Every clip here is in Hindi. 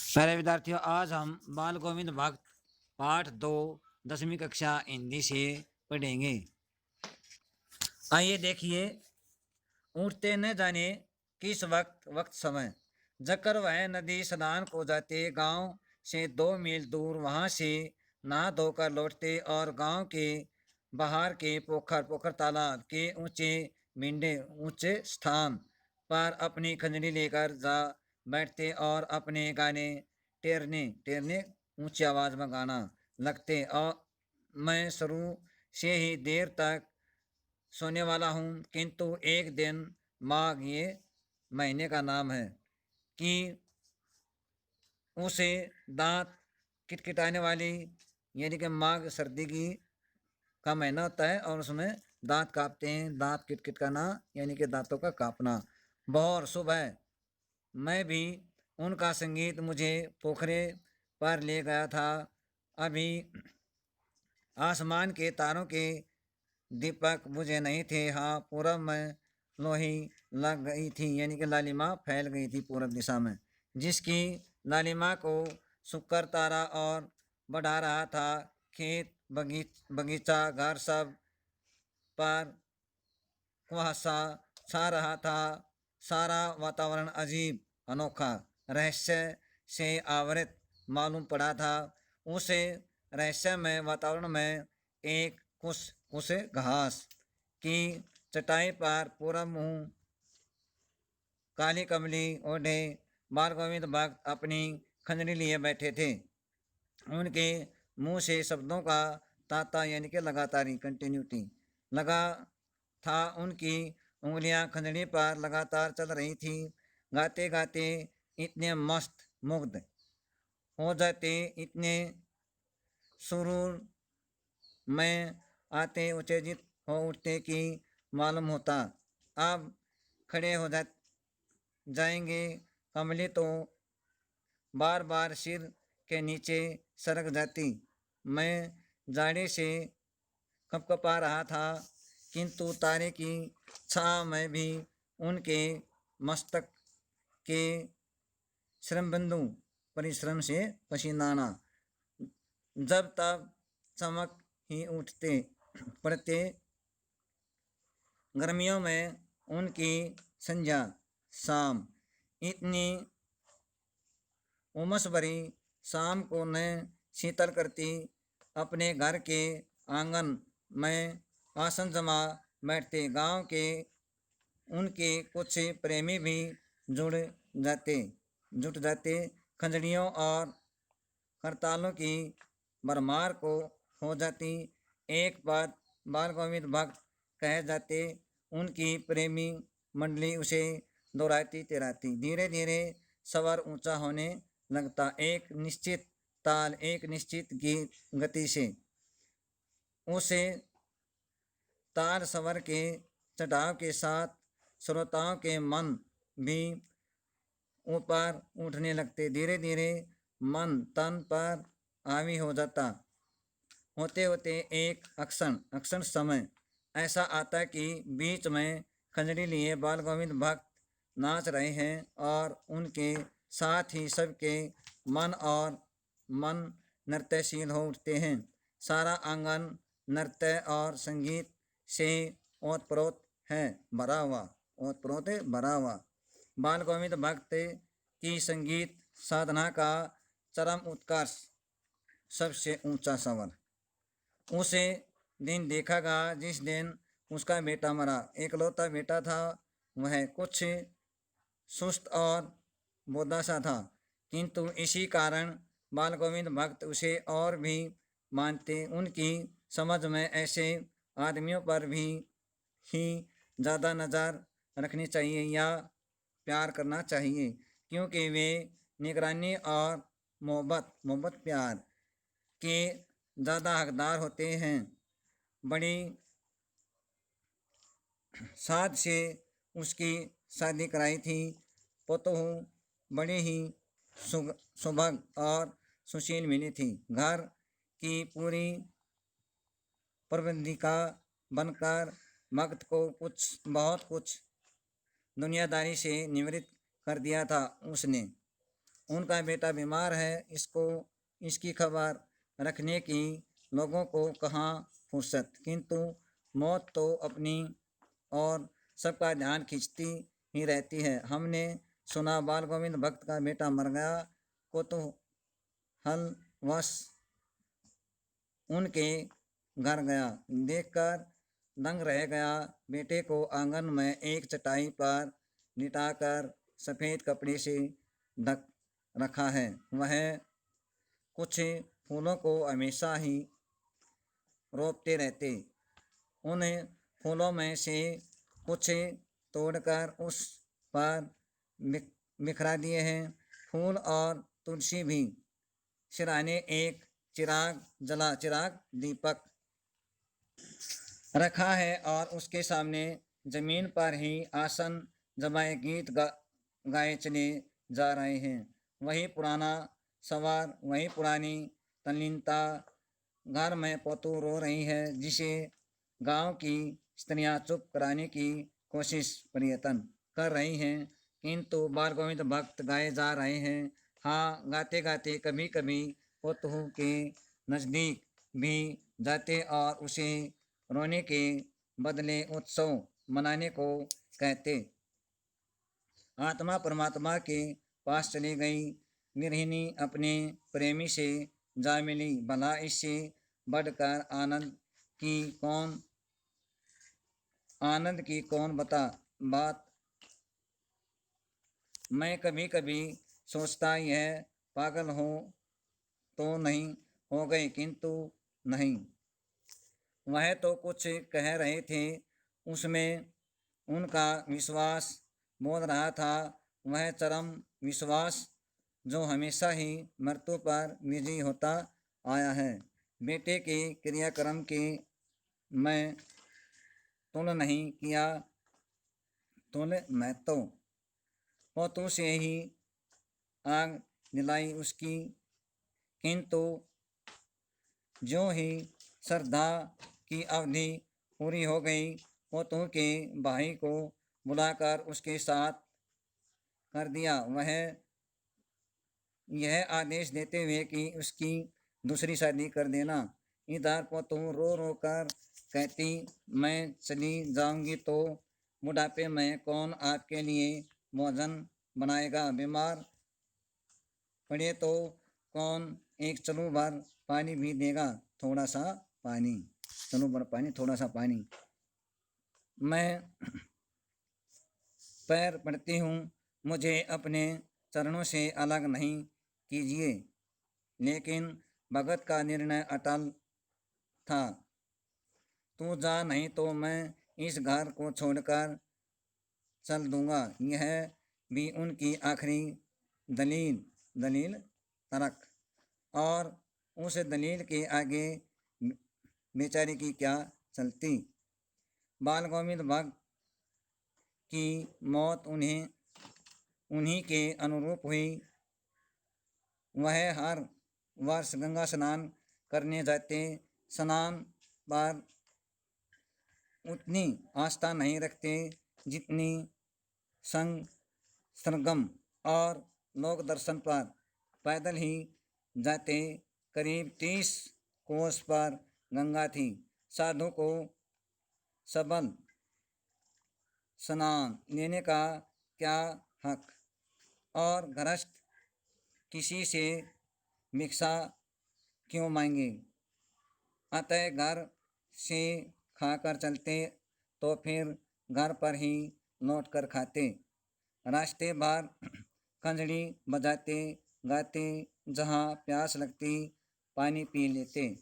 प्यारे विद्यार्थियों, आज हम बाल गोविंद भक्त पाठ 2 10वीं कक्षा हिंदी से पढ़ेंगे। आइए देखिए। उठते न जाने किस वक्त समय, जकर वह नदी स्नान को जाते, गांव से 2 मील दूर वहां से नहा धोकर लौटते और गांव के बाहर के पोखर तालाब के ऊंचे स्थान पर अपनी खंजरी लेकर जा बैठते और अपने गाने टेरने ऊंची आवाज में गाना लगते। और मैं शुरू से ही देर तक सोने वाला हूँ, किंतु एक दिन माघ, ये महीने का नाम है, कि उसे दांत किटकिटाने वाली, यानी कि माघ सर्दी का महीना होता है और उसमें दांत कांपते हैं। दांत किटकिटाना यानी कि दांतों का कांपना। बहुत शुभ है। मैं भी उनका संगीत मुझे पोखरे पर ले गया था। अभी आसमान के तारों के दीपक बुझे नहीं थे। हाँ, पूरब में लोही लग गई थी, यानी कि लालिमा फैल गई थी पूरब दिशा में, जिसकी लालिमा को शुक्र तारा और बढ़ा रहा था। खेत बगीचा घर सब पर कुहासा छा रहा था। सारा वातावरण अजीब, अनोखा, रहस्य से आवृत मालूम पड़ा था। उसे रहस्यमय वातावरण में एक कुछ घास की चटाई पर पूरा मुंह काली कमली ओढ़े बाल गोविंद भक्त अपनी खंजरी लिए बैठे थे। उनके मुंह से शब्दों का ताता, यानी कि लगातारी, कंटिन्यूटी लगा था। उनकी उंगलियां खंजरी पर लगातार चल रही थी। गाते गाते इतने मस्त मुग्ध हो जाते, इतने सुरूर में आते, उत्तेजित हो उठते कि मालूम होता अब खड़े हो जाएंगे। कमली तो बार बार सिर के नीचे सरक जाती। मैं जाड़े से कपकपा रहा था, किंतु तारे की छाँव में भी उनके मस्तक के श्रमबिंदु परिश्रम से पसीनाना जब तब चमक ही उठते पड़ते। गर्मियों में उनकी संध्या शाम इतनी उमस भरी शाम को न शीतल करती। अपने घर के आंगन में आसन जमा बैठते। गांव के उनके कुछ प्रेमी भी जुट जाते। खंजड़ियों और हड़तालों की भरमार को हो जाती। एक बात बाल गोविंद भक्त कह जाते, उनकी प्रेमी मंडली उसे दोहराती तिहराती। धीरे धीरे स्वर ऊंचा होने लगता, एक निश्चित ताल, एक निश्चित गति से। उसे ताल स्वर के चढ़ाव के साथ श्रोताओं के मन भी ऊपर उठने लगते। धीरे धीरे मन तन पर हावी हो जाता। होते होते एक अक्षण समय ऐसा आता कि बीच में खंजरी लिए बाल गोविंद भक्त नाच रहे हैं और उनके साथ ही सबके मन नृत्यशील हो उठते हैं। सारा आंगन नृत्य और संगीत से ओतप्रोत है भरा हुआ। बाल गोविंद भक्त की संगीत साधना का चरम उत्कर्ष, सबसे ऊंचा स्वर। उसे दिन देखेगा जिस दिन उसका बेटा मरा। एकलौता बेटा था। वह कुछ सुस्त और बोधा सा था, किंतु इसी कारण बाल गोविंद भक्त उसे और भी मानते। उनकी समझ में ऐसे आदमियों पर भी ही ज़्यादा नज़र रखनी चाहिए या प्यार करना चाहिए, क्योंकि वे निगरानी और मोहब्बत प्यार के ज़्यादा हकदार होते हैं। बड़ी साध से उसकी शादी कराई थी। पतोहू बड़ी ही सुभग और सुशील मिली थी। घर की पूरी प्रबंधिका बनकर भक्त को बहुत कुछ दुनियादारी से निवृत्त कर दिया था उसने। उनका बेटा बीमार है, इसकी खबर रखने की लोगों को कहाँ फुर्सत। किंतु मौत तो अपनी और सबका ध्यान खींचती ही रहती है। हमने सुना बाल गोविंद भक्त का बेटा मर गया, कौतूहलवश उनके घर गया, देखकर दंग रह गया। बेटे को आंगन में एक चटाई पर लिटाकर सफ़ेद कपड़े से ढक रखा है। वह कुछ फूलों को हमेशा ही रोपते रहते, उन फूलों में से कुछ तोड़कर उस पर बिखरा दिए हैं। फूल और तुलसी भी सिरहाने एक चिराग दीपक रखा है और उसके सामने जमीन पर ही आसन जमाए गीत गाए चले जा रहे हैं। वही पुराना सवार, वही पुरानी तल्लीनता। घर में पोतू रो रही है, जिसे गांव की स्त्रियां चुप कराने की कोशिश प्रयत्न कर रही हैं, किंतु बाल गोविंद भक्त गाए जा रहे हैं। हाँ, गाते गाते कभी कभी पोतू के नज़दीक भी जाते और उसे रोने के बदले उत्सव मनाने को कहते। आत्मा परमात्मा के पास चली गई, विरहिणी अपने प्रेमी से जा मिली। भला इससे बढ़कर आनंद की कौन बात। मैं कभी कभी सोचता यह पागल हो तो नहीं हो गए, किंतु नहीं। वह तो कुछ कह रहे थे, उसमें उनका विश्वास बोल रहा था, वह चरम विश्वास जो हमेशा ही मृत्यु पर विजयी होता आया है। बेटे के क्रियाक्रम के मैं तुल नहीं किया, तुल मैं तो पोतू से ही आग दिलाई उसकी। किंतु ज्यों ही श्रद्धा की अवधि पूरी हो गई, पोतू के भाई को बुलाकर उसके साथ कर दिया, वह यह आदेश देते हुए कि उसकी दूसरी शादी कर देना। इधर पोतू रो रो कर कहती, मैं चली जाऊंगी तो बुढ़ापे में कौन आपके लिए भोजन बनाएगा, बीमार पड़े तो कौन एक चलू भर पानी भी देगा, थोड़ा सा पानी, चलू भर पानी, थोड़ा सा पानी। मैं पैर पड़ती हूँ, मुझे अपने चरणों से अलग नहीं कीजिए। लेकिन भगत का निर्णय अटल था, तू जा, नहीं तो मैं इस घर को छोड़कर चल दूंगा। यह भी उनकी आखिरी दलील तर्क, और उस दलील के आगे बेचारी की क्या चलती। बाल गोविंद भक्त की मौत उन्हीं के अनुरूप हुई। वह हर वर्ष गंगा स्नान करने जाते, स्नान पर उतनी आस्था नहीं रखते जितनी संग सरगम और लोक दर्शन पर। पैदल ही जाते, करीब 30 कोस पर गंगा थी। साधु को सबल स्नान लेने का क्या हक, और गृहस्थ किसी से भिक्षा क्यों मांगे। अतः घर से खाकर चलते तो फिर घर पर ही लौट कर खाते। रास्ते भर खंजड़ी बजाते गाते, जहाँ प्यास लगती पानी पी लेते।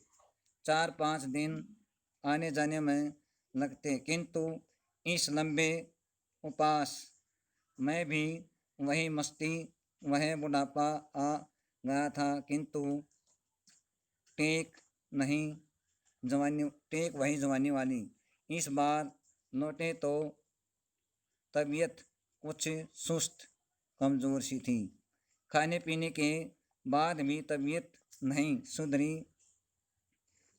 4-5 दिन आने जाने में लगते, किंतु इस लंबे उपवास में भी वही मस्ती, वह बुढ़ापा आ गया था, किंतु टेक वही जवानी वाली। इस बार लौटे तो तबीयत कुछ सुस्त कमजोर सी थी। खाने पीने के बाद भी तबीयत नहीं सुधरी।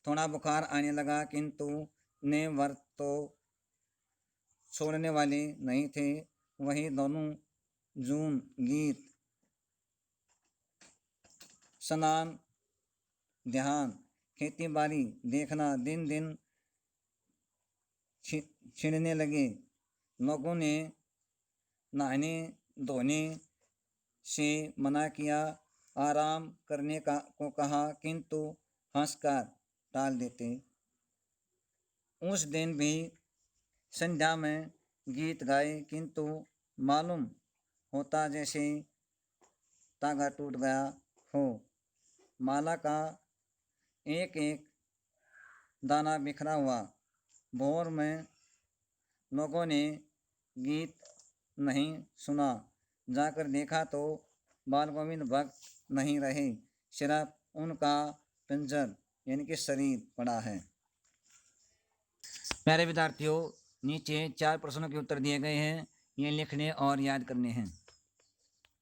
थोड़ा बुखार आने लगा, किंतु ने व्रत तो छोड़ने वाले नहीं थे। वही दोनों जून गीत स्नान, ध्यान, खेती बाड़ी देखना दिन दिन छिड़ने लगे। लोगों ने नहाने धोने से मना किया, आराम करने को कहा, किंतु हंसकर टाल देते। उस दिन भी संध्या में गीत गाए, किंतु मालूम होता जैसे तागा टूट गया हो। माला का एक एक दाना बिखरा हुआ। भोर में लोगों ने गीत नहीं सुना। जाकर देखा तो बाल गोविंद भक्त नहीं रहे, सिर्फ उनका पिंजर यानी कि शरीर पड़ा है। प्यारे विद्यार्थियों, नीचे 4 प्रश्नों के उत्तर दिए गए हैं, ये लिखने और याद करने हैं।